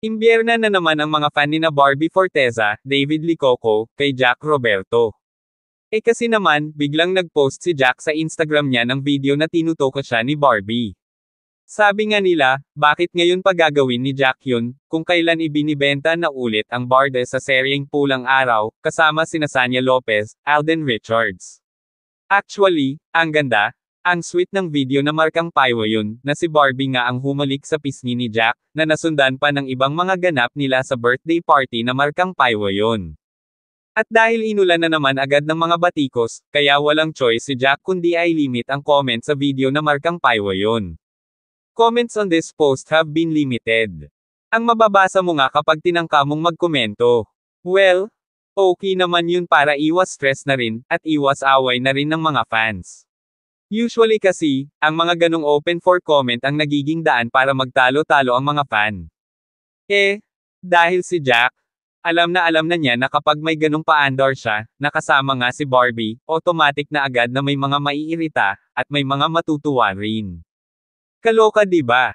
Imbierna na naman ang mga fan nina Barbie Forteza, David Licoco, kay Jack Roberto. Kasi naman, biglang nag-post si Jack sa Instagram niya ng video na tinutuko siya ni Barbie. Sabi nga nila, bakit ngayon pa gagawin ni Jack yun, kung kailan ibinibenta na ulit ang Barda sa seryeng Pulang Araw, kasama sina Sanya Lopez, Alden Richards. Actually, ang ganda, ang sweet ng video na markang paywa yun, na si Barbie nga ang humalik sa pisngi ni Jack, na nasundan pa ng ibang mga ganap nila sa birthday party na markang paywa yun. At dahil inulan na naman agad ng mga batikos, kaya walang choice si Jack kundi ay limit ang comment sa video na markang paywa yun. Comments on this post have been limited. Ang mababasa mo nga kapag tinangka mong magkomento. Well, okay naman yun para iwas stress na rin, at iwas away na rin ng mga fans. Usually kasi, ang mga ganong open for comment ang nagiging daan para magtalo-talo ang mga fan. Dahil si Jack, alam na niya na kapag may ganong paandar siya, nakasama nga si Barbie, automatic na agad na may mga maiirita, at may mga matutuwa rin. Kaloka 'di ba?